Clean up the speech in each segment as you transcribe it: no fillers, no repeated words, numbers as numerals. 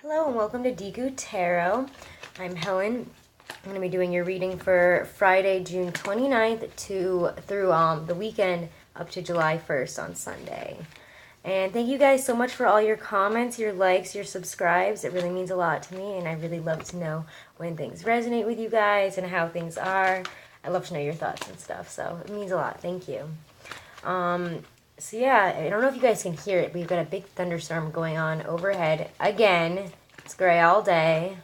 Hello and welcome to Deku Tarot. I'm Helen. I'm going to be doing your reading for Friday, June 29th through the weekend up to July 1st on Sunday. And thank you guys so much for all your comments, your likes, your subscribes. It really means a lot to me, and I really love to know when things resonate with you guys and how things are. I love to know your thoughts and stuff, so it means a lot. Thank you. So yeah, I don't know if you guys can hear it, but we've got a big thunderstorm going on overhead. Again, it's gray all day.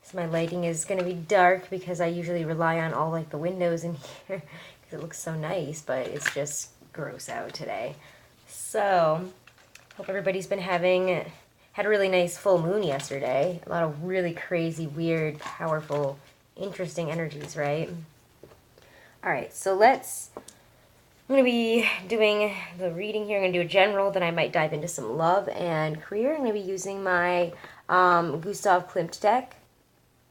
So my lighting is going to be dark because I usually rely on all like the windows in here because it looks so nice, but it's just gross out today. So, hope everybody's been had a really nice full moon yesterday. A lot of really crazy, weird, powerful, interesting energies, right? Alright, so I'm going to be doing the reading here. I'm going to do a general, then I might dive into some love and career. I'm going to be using my Gustav Klimt deck.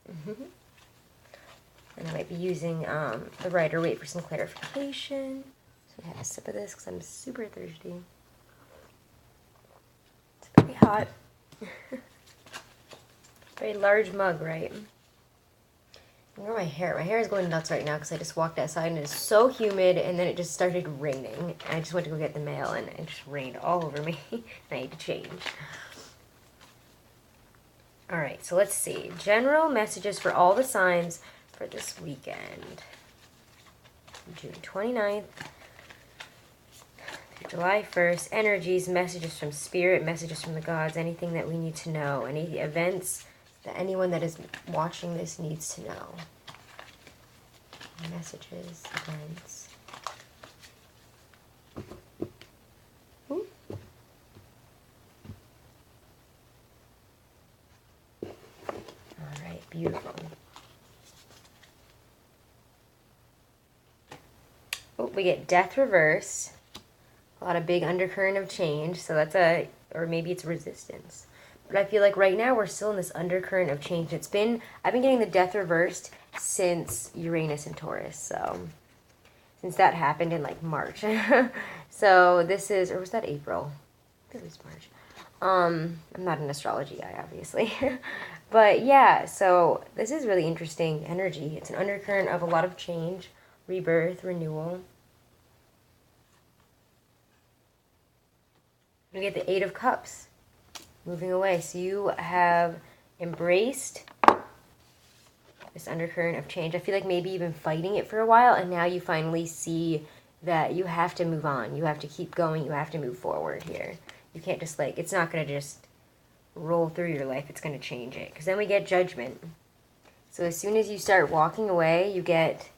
And I might be using the Rider-Waite for some clarification. So I have a sip of this because I'm super thirsty. It's pretty hot. Very large mug, right? Ignore my hair. My hair is going nuts right now because I just walked outside and it is so humid, and then it just started raining. I just went to go get the mail and it just rained all over me. And I need to change. Alright, so let's see. General messages for all the signs for this weekend. June 29th through July 1st. Energies, messages from spirit, messages from the gods, anything that we need to know. Any events that anyone that is watching this needs to know. Messages, events. Ooh. Alright, beautiful. Oh, we get death reverse. A lot of big undercurrent of change, so that's or maybe it's resistance. But I feel like right now we're still in this undercurrent of change. I've been getting the death reversed since Uranus and Taurus, so since that happened in like March. So this is, or was that April? I think it was March. I'm not an astrology guy, obviously. But yeah, so this is really interesting energy. It's an undercurrent of a lot of change, rebirth, renewal. We get the Eight of Cups. Moving away. So you have embraced this undercurrent of change. I feel like maybe you've been fighting it for a while, and now you finally see that you have to move on. You have to keep going. You have to move forward here. You can't just like, it's not going to just roll through your life. It's going to change it. Because then we get judgment. So as soon as you start walking away, you get,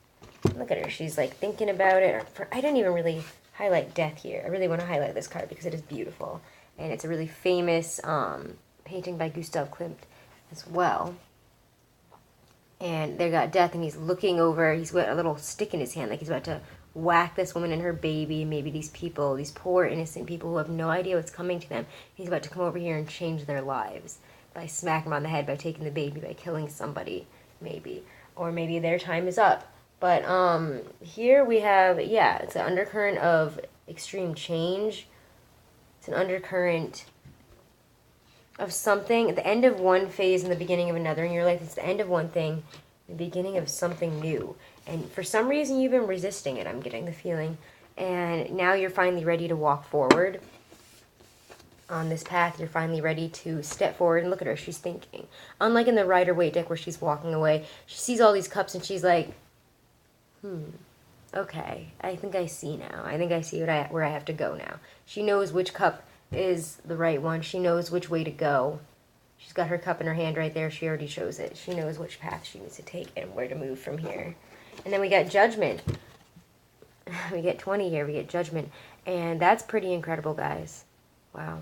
look at her. She's like thinking about it. I didn't even really highlight death here. I really want to highlight this card because it is beautiful. And it's a really famous painting by Gustav Klimt as well. And they got death, and he's looking over. He's got a little stick in his hand, like he's about to whack this woman and her baby. Maybe these people, these poor innocent people who have no idea what's coming to them. He's about to come over here and change their lives by smacking them on the head, by taking the baby, by killing somebody, maybe. Or maybe their time is up. But here we have, yeah, it's an undercurrent of extreme change. It's an undercurrent of something at the end of one phase and the beginning of another in your life. It's the end of one thing, the beginning of something new. And for some reason, you've been resisting it, I'm getting the feeling. And now you're finally ready to walk forward on this path. You're finally ready to step forward. And look at her, she's thinking. Unlike in the Rider-Waite deck where she's walking away, she sees all these cups and she's like, okay, I think I see now. I think I see where I have to go now. She knows which cup is the right one. She knows which way to go. She's got her cup in her hand right there. She already chose it. She knows which path she needs to take and where to move from here. And then we got judgment. We get 20 here. We get judgment. And that's pretty incredible, guys. Wow.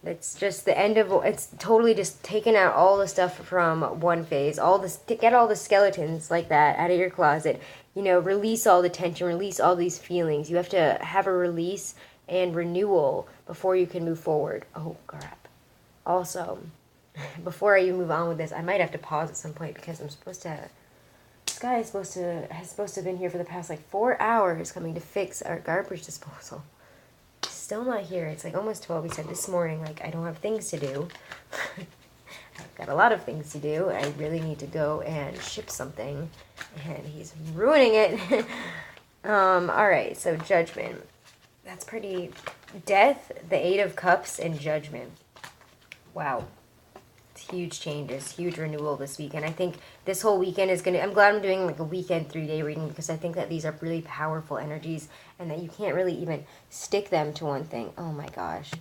It's just the end of, it's totally just taken out all the stuff from one phase. Get all the skeletons like that out of your closet. You know, release all the tension, release all these feelings. You have to have a release and renewal before you can move forward. Oh, crap. Also, before I even move on with this, I might have to pause at some point because I'm supposed to, this guy is supposed to have been here for the past like 4 hours coming to fix our garbage disposal. Still not here. It's like almost 12. He said this morning, like, I don't have things to do. I've got a lot of things to do. I really need to go and ship something, and he's ruining it. Alright, so Judgment. That's pretty... Death, the Eight of Cups, and Judgment. Wow. It's huge changes, huge renewal this weekend. I think this whole weekend is going to... I'm glad I'm doing like a weekend 3-day reading, because I think that these are really powerful energies, and that you can't really even stick them to one thing. Oh my gosh.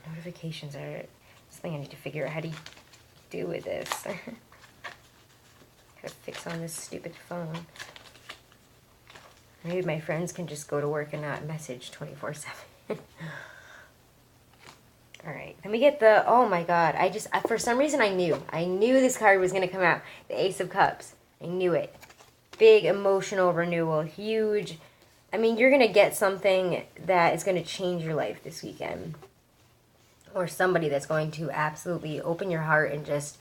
Notifications are something I need to figure out how to do with this. Gotta fix on this stupid phone. Maybe my friends can just go to work and not message 24/7. Alright, then we get the, oh my god, for some reason I knew this card was going to come out. The Ace of Cups. I knew it. Big emotional renewal, huge. I mean, you're going to get something that is going to change your life this weekend. Or somebody that's going to absolutely open your heart and just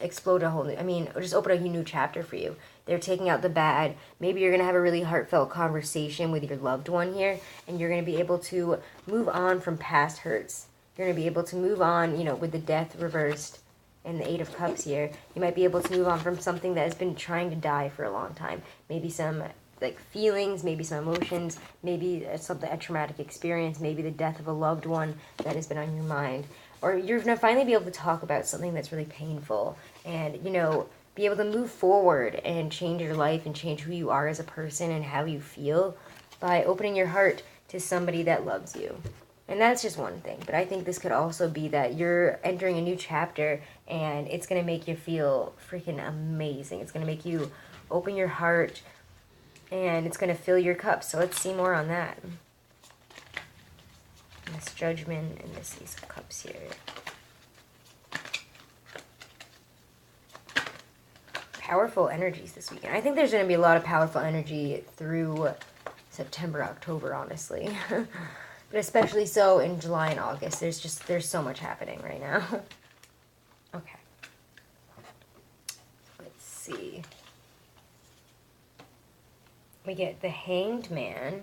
explode a whole new, just open a new chapter for you. They're taking out the bad. Maybe you're going to have a really heartfelt conversation with your loved one here, and you're going to be able to move on from past hurts. You're going to be able to move on, with the Death reversed and the Eight of Cups here. You might be able to move on from something that has been trying to die for a long time. Maybe some feelings, maybe some emotions, maybe a traumatic experience, maybe the death of a loved one that has been on your mind. Or you're going to finally be able to talk about something that's really painful and, be able to move forward and change your life and change who you are as a person and how you feel by opening your heart to somebody that loves you. And that's just one thing. But I think this could also be that you're entering a new chapter and it's going to make you feel freaking amazing. It's going to make you open your heart and it's going to fill your cup. So let's see more on that. This Judgment and this Ace of Cups here. Powerful energies this weekend. I think there's going to be a lot of powerful energy through September, October, honestly. But especially so in July and August. There's so much happening right now. Okay. Let's see. We get the Hanged Man.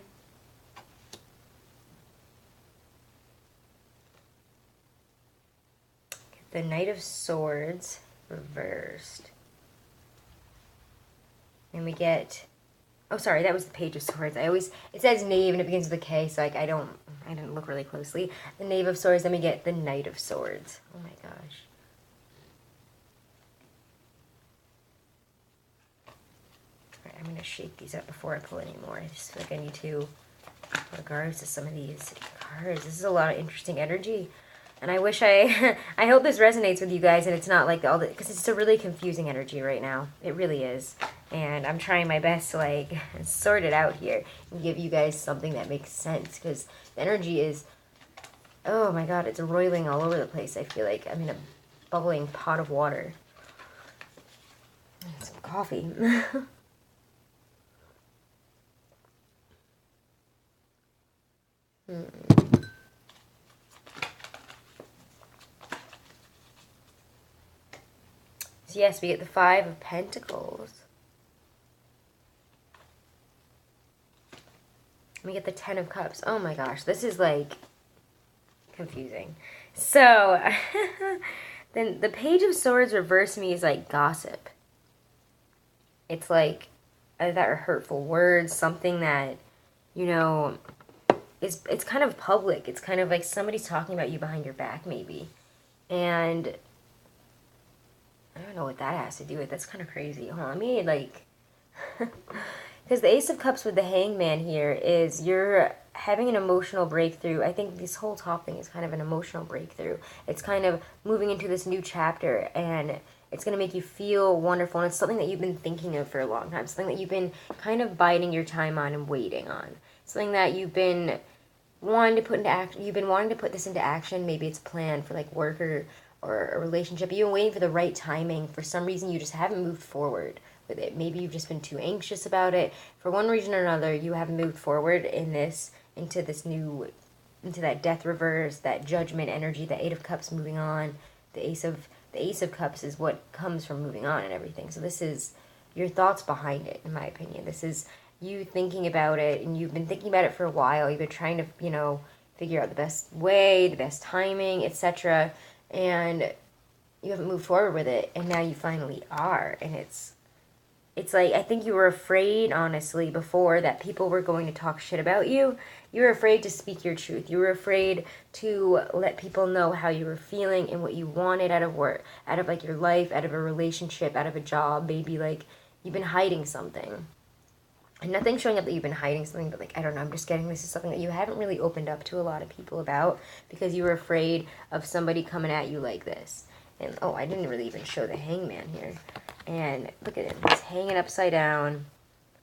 Get the Knight of Swords reversed. And we get, oh sorry, that was the Page of Swords. It says Knave and it begins with a K, so I didn't look really closely. The Knave of Swords, then we get the Knight of Swords. Oh my gosh. Alright, I'm going to shake these up before I pull any more. I just feel like I need to, regards to some of these cards. This is a lot of interesting energy. And I wish I hope this resonates with you guys and it's not like all the, because it's a really confusing energy right now. It really is. And I'm trying my best to sort it out here and give you guys something that makes sense because the energy is, oh my god, it's roiling all over the place. I feel like I'm in a bubbling pot of water. And some coffee. So yes, we get the Five of Pentacles. We get the Ten of Cups. Oh my gosh, this is confusing. So, then the Page of Swords reversed me is gossip. It's that are hurtful words, something that, it's kind of public. It's kind of like somebody's talking about you behind your back, maybe. And I don't know what that has to do with. That's kind of crazy. Hold on, because the Ace of Cups with the Hangman here is you're having an emotional breakthrough. I think this whole top thing is kind of an emotional breakthrough. It's kind of moving into this new chapter, and it's going to make you feel wonderful, and it's something that you've been thinking of for a long time, something that you've been kind of biding your time on and waiting on, something that you've been wanting to put into action. You've been wanting to put this into action. Maybe it's a plan for work or a relationship. You've been waiting for the right timing. For some reason, you just haven't moved forward with it. Maybe you've just been too anxious about it. For one reason or another, you haven't moved forward into that Death reverse, that Judgment energy, the Eight of Cups moving on. The Ace of Cups is what comes from moving on and everything. So this is your thoughts behind it, in my opinion. This is you thinking about it, and you've been thinking about it for a while. You've been trying to, figure out the best way, the best timing, etc. and you haven't moved forward with it, and now you finally are. And it's like, I think you were afraid, honestly, before, that people were going to talk shit about you. You were afraid to speak your truth. You were afraid to let people know how you were feeling and what you wanted out of work, out of like your life, out of a relationship, out of a job. Maybe like you've been hiding something. And nothing's showing up that you've been hiding something, but like, I don't know, I'm just getting this is something that you haven't really opened up to a lot of people about, because you were afraid of somebody coming at you like this. And, oh, I didn't really even show the hangman here. And look at him. He's hanging upside down.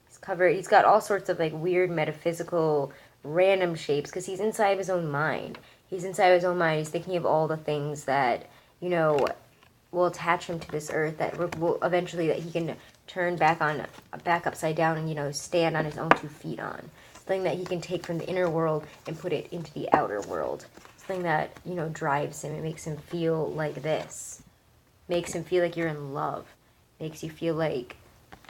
He's got all sorts of, like, weird metaphysical random shapes, because he's inside of his own mind. He's inside of his own mind. He's thinking of all the things that, you know, will attach him to this earth, that will eventually, that he can turn back upside down and, you know, stand on his own 2 feet on. Something that he can take from the inner world and put it into the outer world. Something that, you know, drives him. It makes him feel like this. Makes him feel like you're in love. Makes you feel like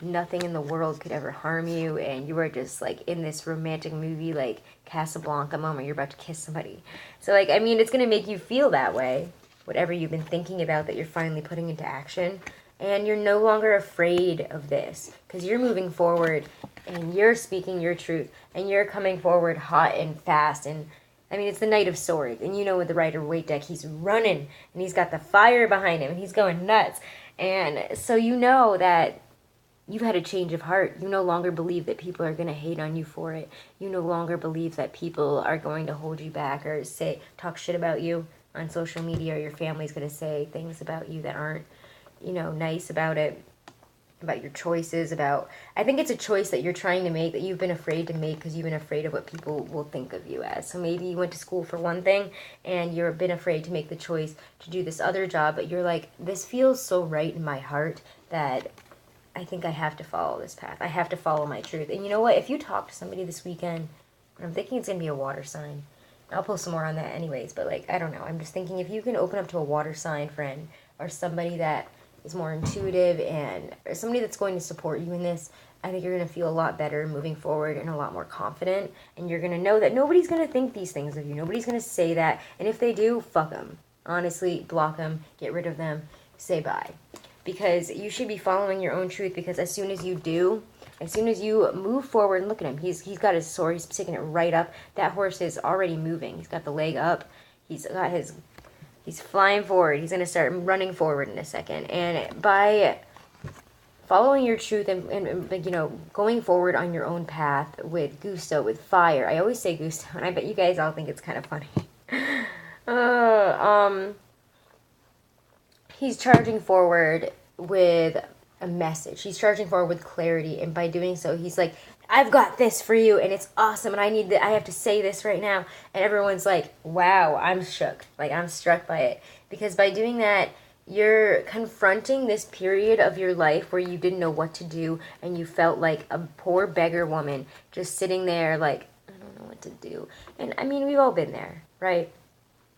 nothing in the world could ever harm you, and you are just like in this romantic movie like Casablanca moment, you're about to kiss somebody. So like, I mean, it's going to make you feel that way, whatever you've been thinking about that you're finally putting into action. And you're no longer afraid of this, because you're moving forward and you're speaking your truth and you're coming forward hot and fast. And I mean, it's the Knight of Swords, and you know, with the Rider-Waite deck, he's running and he's got the fire behind him and he's going nuts. And so you know that you've had a change of heart. You no longer believe that people are going to hate on you for it. You no longer believe that people are going to hold you back or talk shit about you on social media, or your family's going to say things about you that aren't, you know, nice about it, about your choices, I think it's a choice that you're trying to make that you've been afraid to make because you've been afraid of what people will think of you as. So maybe you went to school for one thing and you've been afraid to make the choice to do this other job, but you're like, this feels so right in my heart that I think I have to follow this path. I have to follow my truth. And you know what? If you talk to somebody this weekend, I'm thinking it's going to be a water sign. I'll post some more on that anyways, but like, I don't know. I'm just thinking if you can open up to a water sign friend, or somebody that is more intuitive, and or somebody that's going to support you in this, I think you're going to feel a lot better moving forward and a lot more confident. And you're going to know that nobody's going to think these things of you. Nobody's going to say that. And if they do, fuck them. Honestly, block them, get rid of them, say bye. Because you should be following your own truth, because as soon as you do, as soon as you move forward, and look at him, he's got his sword, he's sticking it right up. That horse is already moving. He's got the leg up. He's flying forward. He's going to start running forward in a second. And by following your truth and you know, going forward on your own path with gusto, with fire. I always say gusto, and I bet you guys all think it's kind of funny. He's charging forward with a message. He's charging forward with clarity, and by doing so, he's like, I've got this for you, and it's awesome, and I have to say this right now. And everyone's like, wow, I'm shook. Like, I'm struck by it. Because by doing that, you're confronting this period of your life where you didn't know what to do, and you felt like a poor beggar woman just sitting there like, I don't know what to do. And I mean, we've all been there, right?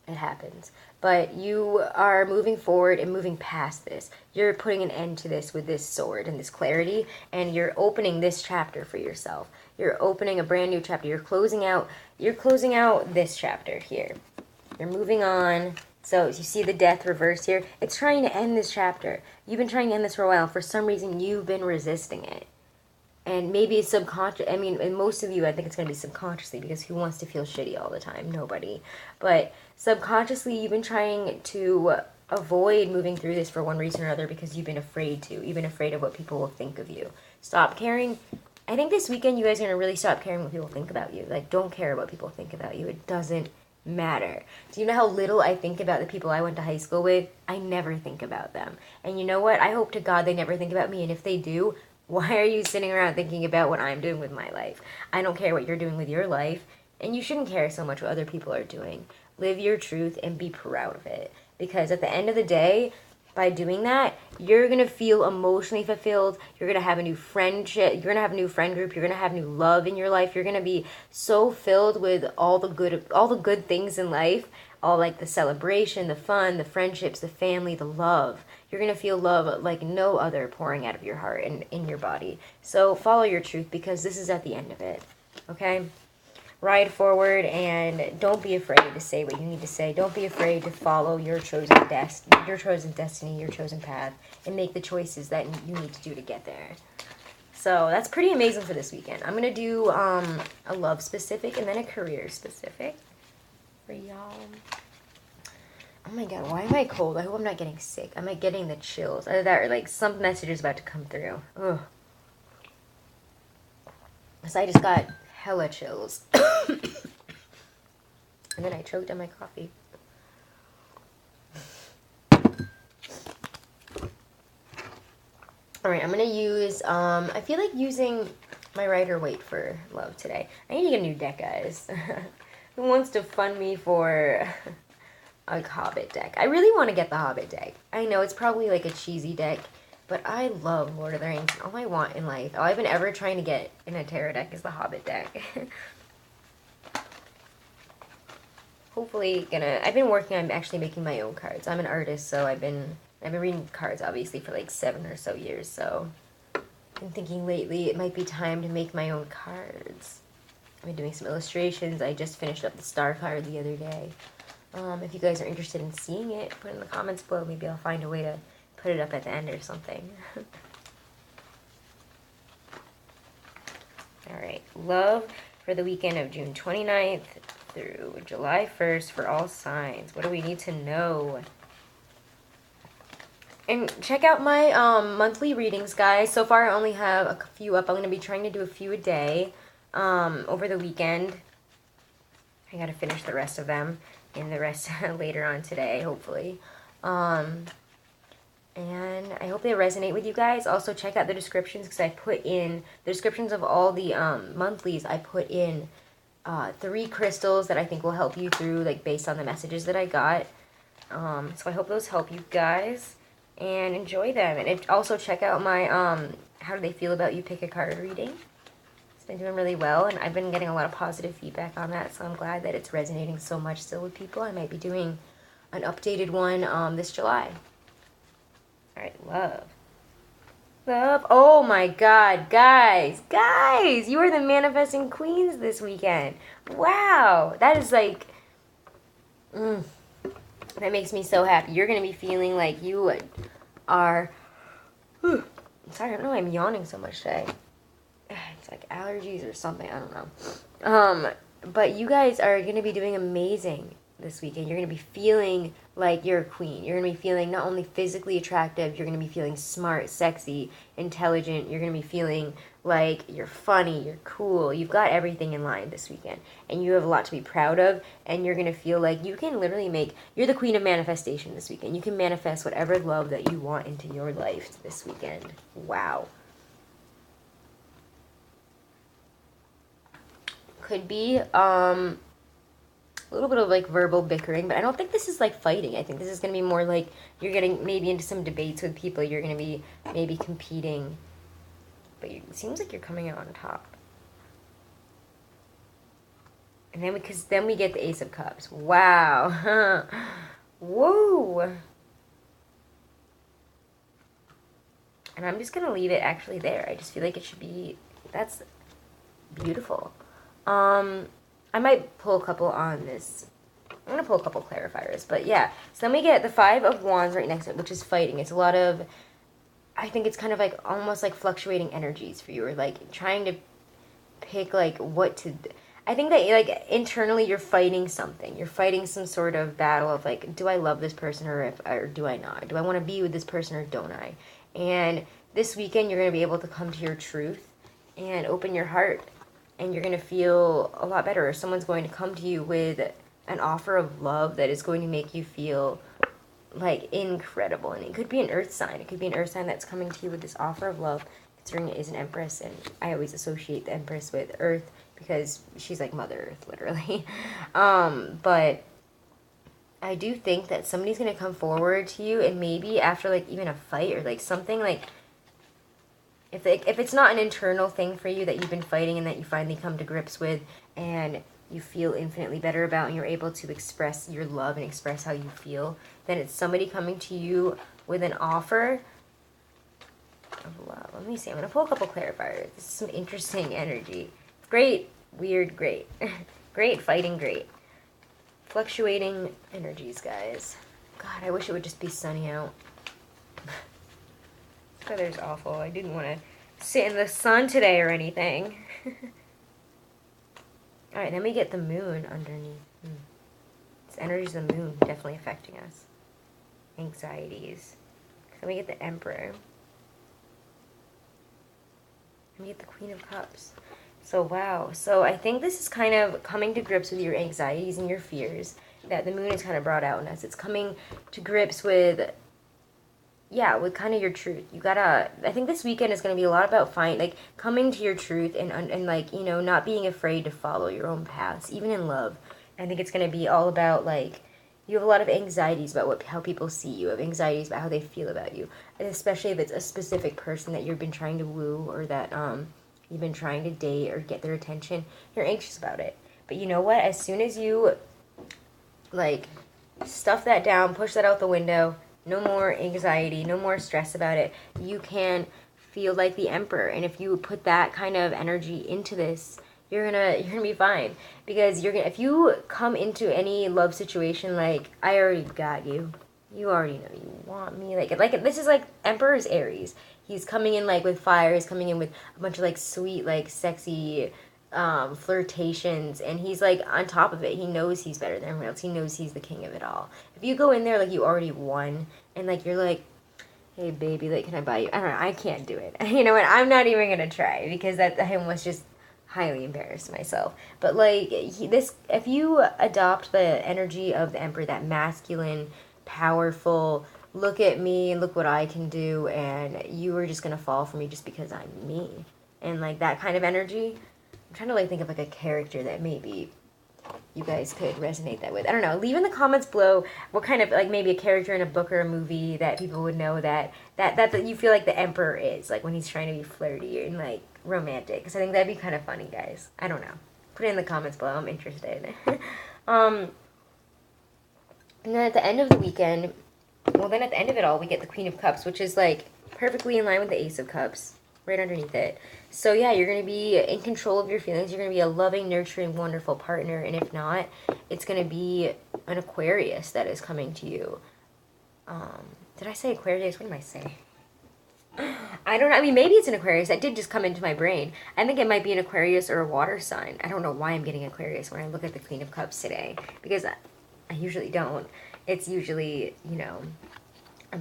It happens. But you are moving forward and moving past this. You're putting an end to this with this sword and this clarity, and you're opening this chapter for yourself. You're opening a brand new chapter. You're closing out this chapter here. You're moving on. So you see the death reverse here. It's trying to end this chapter. You've been trying to end this for a while. For some reason, you've been resisting it. And maybe it's subconscious. I mean, in most of you, I think it's going to be subconsciously, because who wants to feel shitty all the time? Nobody. But subconsciously, you've been trying to avoid moving through this for one reason or another, because you've been afraid to. You've been afraid of what people will think of you. Stop caring. I think this weekend, you guys are going to really stop caring what people think about you. Like, don't care what people think about you. It doesn't matter. Do you know how little I think about the people I went to high school with? I never think about them. And you know what? I hope to God they never think about me. And if they do, why are you sitting around thinking about what I'm doing with my life? I don't care what you're doing with your life, and you shouldn't care so much what other people are doing. Live your truth and be proud of it. Because at the end of the day, by doing that, you're going to feel emotionally fulfilled. You're going to have a new friendship. You're going to have a new friend group. You're going to have new love in your life. You're going to be so filled with all the good things in life. All like the celebration, the fun, the friendships, the family, the love. You're going to feel love like no other pouring out of your heart and in your body. So follow your truth, because this is at the end of it. Okay? ride forward, and don't be afraid to say what you need to say. Don't be afraid to follow your chosen destiny, your chosen path, and make the choices that you need to do to get there. So that's pretty amazing for this weekend. I'm going to do a love specific and then a career specific for y'all. Oh my god, why am I cold? I hope I'm not getting sick. I'm like getting the chills. Either that or like some message is about to come through. Ugh. So I just got hella chills. And then I choked on my coffee. Alright, I'm going to use, I feel like using my Rider-Waite for love today. I need to get a new deck, guys. Who wants to fund me for a Hobbit deck? I really want to get the Hobbit deck. I know it's probably like a cheesy deck, but I love Lord of the Rings. All I want in life, all I've been ever trying to get in a tarot deck is the Hobbit deck. Hopefully I've been working on actually making my own cards. I'm an artist, so I've been reading cards obviously for like 7 or so years, so I've been thinking lately it might be time to make my own cards. I've been doing some illustrations. I just finished up the star card the other day. If you guys are interested in seeing it, put it in the comments below. Maybe I'll find a way to put it up at the end or something. Alright, love for the weekend of June 29th through July 1st for all signs. What do we need to know? And check out my monthly readings, guys. So far, I only have a few up. I'm going to be trying to do a few a day over the weekend. I got to finish the rest of them and the rest later on today, hopefully. And I hope they resonate with you guys. Also, check out the descriptions because I put in the descriptions of all the monthlies. I put in 3 crystals that I think will help you through, like, based on the messages that I got. So I hope those help you guys. And enjoy them. And also check out my How Do They Feel About You Pick a Card reading. It's been doing really well, and I've been getting a lot of positive feedback on that, so I'm glad that it's resonating so much still with people. I might be doing an updated one this July. Alright, love. Love. Oh my god, guys, you are the manifesting queens this weekend. Wow, that is like, that makes me so happy. You're going to be feeling like you are, sorry, I don't know why I'm yawning so much today. It's like allergies or something, I don't know. But you guys are going to be doing amazing this weekend. You're going to be feeling like you're a queen. You're going to be feeling not only physically attractive, you're going to be feeling smart, sexy, intelligent. You're going to be feeling like you're funny, you're cool. You've got everything in line this weekend. And you have a lot to be proud of. And you're going to feel like you can literally you're the queen of manifestation this weekend. You can manifest whatever love that you want into your life this weekend. Wow. Could be a little bit of like verbal bickering, but I don't think this is like fighting. I think this is going to be more like you're getting maybe into some debates with people. You're going to be maybe competing, but it seems like you're coming out on top. And then because then we get the Ace of Cups. Wow. Whoa. And I'm just going to leave it actually there. I just feel like it should be, that's beautiful. I might pull a couple on this. I'm going to pull a couple clarifiers, but yeah. So then we get the 5 of Wands right next to it, which is fighting. It's a lot of, I think it's kind of like almost like fluctuating energies for you, or like trying to pick like what to, I think that like internally you're fighting something. You're fighting some sort of battle of like, do I love this person or do I not? Do I want to be with this person or don't I? And this weekend you're going to be able to come to your truth and open your heart. And you're going to feel a lot better. Or someone's going to come to you with an offer of love that is going to make you feel like incredible. And it could be an earth sign. It could be an earth sign that's coming to you with this offer of love, considering it is an empress. And I always associate the empress with earth because she's like Mother Earth, literally. But I do think that somebody's going to come forward to you, and maybe after like even a fight or like something like, if it's not an internal thing for you that you've been fighting and that you finally come to grips with and you feel infinitely better about and you're able to express your love and express how you feel, then it's somebody coming to you with an offer of love. Let me see. I'm going to pull a couple clarifiers. This is some interesting energy. Great Weird, great. Great, fighting, great. Fluctuating energies, guys. God, I wish it would just be sunny out. This weather's awful. I didn't want to sit in the sun today or anything. Alright, then we get the moon underneath. This energy's the moon definitely affecting us. Anxieties. Then we get the Emperor. And we get the Queen of Cups. So, wow. So, I think this is kind of coming to grips with your anxieties and your fears that the moon is kind of brought out in us. It's coming to grips with, yeah, with kind of your truth. You gotta, I think this weekend is going to be a lot about coming to your truth and like, you know, not being afraid to follow your own paths, even in love. I think it's going to be all about, like, you have a lot of anxieties about how people see you, have anxieties about how they feel about you, and especially if it's a specific person that you've been trying to woo or that you've been trying to date or get their attention. You're anxious about it. But you know what? As soon as you, like, stuff that down, push that out the window, no more anxiety, no more stress about it, you can feel like the Emperor. And if you put that kind of energy into this, you're gonna be fine, because if you come into any love situation like, I already got you, you already know you want me, like this is like Emperor's Aries. He's coming in like with fire. He's coming in with a bunch of like sweet, like sexy flirtations, and he's like on top of it. He knows he's better than everyone else. He knows he's the king of it all. If you go in there like you already won and like you're like, hey baby, like, can I buy you? I don't know, I can't do it. You know what? I'm not even gonna try, because I almost just highly embarrassed myself. But like if you adopt the energy of the Emperor, that masculine, powerful, look at me and look what I can do, and you are just gonna fall for me just because I'm me, and like that kind of energy. I'm trying to like think of like a character that maybe you guys could resonate that with. I don't know. Leave in the comments below what kind of, like, maybe a character in a book or a movie that people would know that you feel like the Emperor is, like, when he's trying to be flirty and like romantic. Because I think that'd be kind of funny, guys. I don't know. Put it in the comments below. I'm interested. And then at the end of the weekend, well, then at the end of it all, we get the Queen of Cups, which is like perfectly in line with the Ace of Cups, right underneath it. So yeah, you're going to be in control of your feelings. You're going to be a loving, nurturing, wonderful partner. And if not, it's going to be an Aquarius that is coming to you. Did I say Aquarius? What did I say? I don't know. I mean, maybe it's an Aquarius. That did just come into my brain. I think it might be an Aquarius or a water sign. I don't know why I'm getting Aquarius when I look at the Queen of Cups today, because I usually don't. It's usually, you know,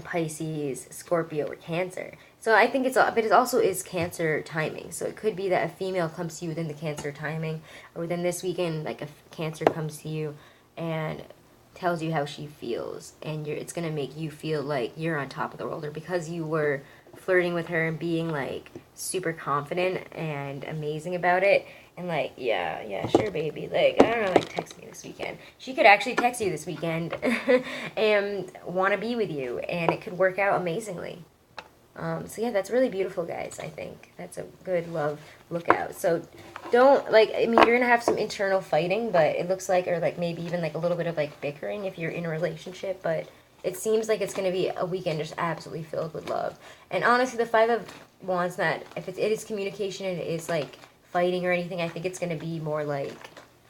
Pisces, Scorpio, or Cancer. So I think but it also is Cancer timing. So it could be that a female comes to you within the Cancer timing, or within this weekend, like a Cancer comes to you and tells you how she feels, and it's gonna make you feel like you're on top of the world, or because you were flirting with her and being like super confident and amazing about it, and like, yeah, sure baby, like, I don't know, like, text me this weekend. She could actually text you this weekend and want to be with you, and it could work out amazingly. So yeah, that's really beautiful, guys. I think that's a good love lookout. So don't, like, I mean, you're gonna have some internal fighting, but it looks like, or like maybe even like a little bit of like bickering if you're in a relationship, but it seems like it's gonna be a weekend just absolutely filled with love. And honestly, the Five of Wands, not, if it is communication and it is like fighting or anything, I think it's gonna be more like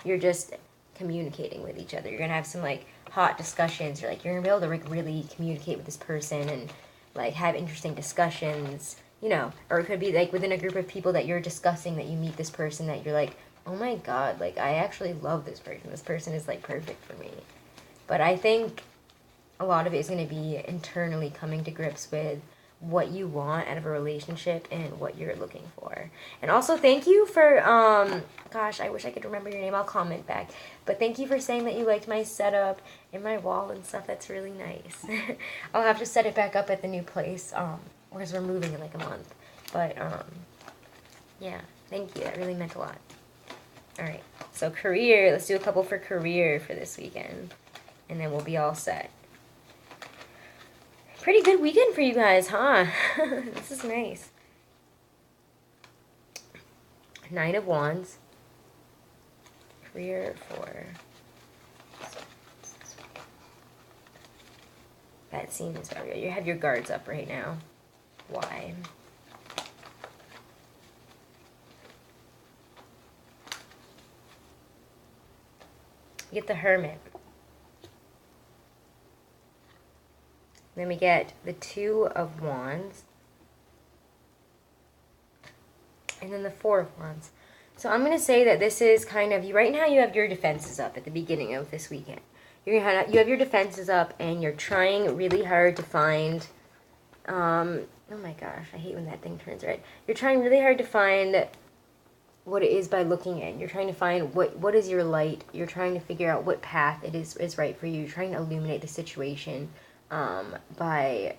you're just communicating with each other. You're gonna have some like hot discussions. You're gonna be able to like really communicate with this person and like have interesting discussions, you know. Or it could be like within a group of people that you're discussing, that you meet this person that you're like, oh my god, like, I actually love this person. This person is like perfect for me. But I think a lot of it is going to be internally coming to grips with what you want out of a relationship and what you're looking for. And also, thank you for, gosh, I wish I could remember your name. I'll comment back. But thank you for saying that you liked my setup and my wall and stuff. That's really nice. I'll have to set it back up at the new place, because we're moving in like a month. But, yeah, thank you. That really meant a lot. Alright, so career. Let's do a couple for career for this weekend. And then we'll be all set. Pretty good weekend for you guys, huh? This is nice. Nine of Wands. Career 4. That seems very good. You have your guards up right now. Why? We get the Hermit. Then we get the Two of Wands. And then the Four of Wands. So I'm going to say that this is kind of, right now you have your defenses up at the beginning of this weekend. You have your defenses up and you're trying really hard to find, oh my gosh, I hate when that thing turns red. You're trying really hard to find what it is by looking at. You're trying to find what is your light. You're trying to figure out what path it is right for you. You're trying to illuminate the situation by...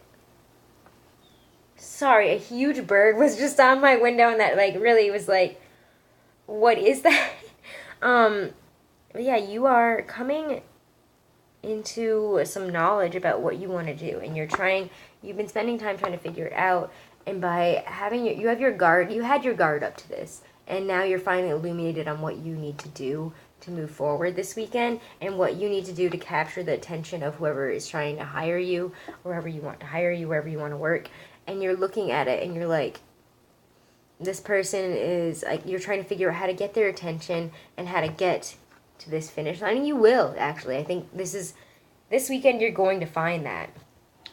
Sorry, a huge bird was just on my window and that like really was like, what is that? But yeah, you are coming into some knowledge about what you want to do, and you've been spending time trying to figure it out, and by having you had your guard up to this, and now you're finally illuminated on what you need to do to move forward this weekend, and what you need to do to capture the attention of whoever is trying to hire you, wherever you want to hire you, wherever you want to work, and you're looking at it, and you're like, this person is, like, you're trying to figure out how to get their attention, and how to get to this finish line, and you will, actually. I think this weekend you're going to find that.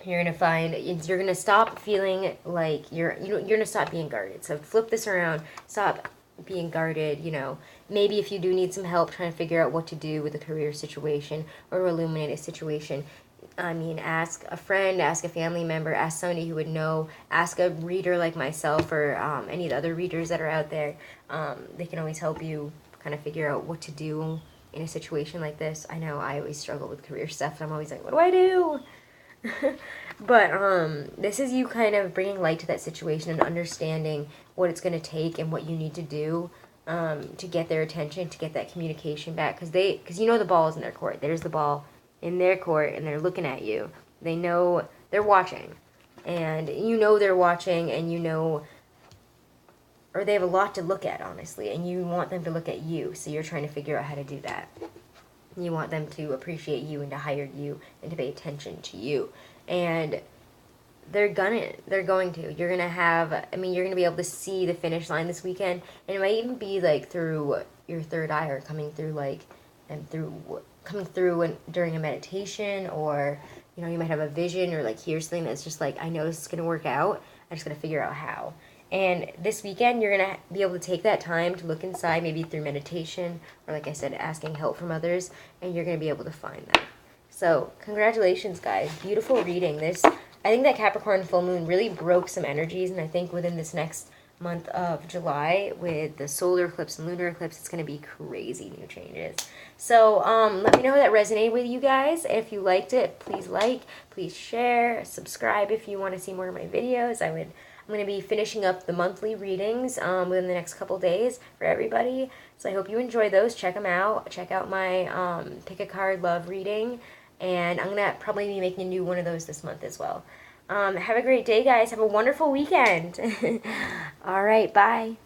You're going to stop feeling like you're going to stop being guarded. So flip this around, stop being guarded, maybe if you do need some help trying to figure out what to do with a career situation or illuminate a situation, ask a friend, ask a family member, ask somebody who would know, ask a reader like myself or any of the other readers that are out there. They can always help you kind of figure out what to do in a situation like this. I know I always struggle with career stuff, and I'm always like, what do I do? But this is you kind of bringing light to that situation and understanding what it's going to take and what you need to do to get their attention, to get that communication back. Because the ball is in their court. There's the ball in their court, and they're looking at you. They know they're watching. And they're watching, and or they have a lot to look at, honestly, and you want them to look at you, so you're trying to figure out how to do that. You want them to appreciate you and to hire you and to pay attention to you. And they're going to. You're going to be able to see the finish line this weekend, and it might even be, like, through your third eye, or coming through, like, during a meditation, or, you might have a vision, or, like, hear something that's just like, I know this is going to work out, I just got to figure out how. And this weekend, you're going to be able to take that time to look inside, maybe through meditation, or like I said, asking help from others, and you're going to be able to find that. So, congratulations, guys. Beautiful reading. I think that Capricorn full moon really broke some energies, and I think within this next month of July, with the solar eclipse and lunar eclipse, it's going to be crazy new changes. So, let me know how that resonated with you guys. If you liked it, please share, subscribe if you want to see more of my videos. I'm going to be finishing up the monthly readings within the next couple days for everybody. So I hope you enjoy those. Check them out. Check out my Pick a Card Love reading. And I'm going to probably be making a new one of those this month as well. Have a great day, guys. Have a wonderful weekend. All right, bye.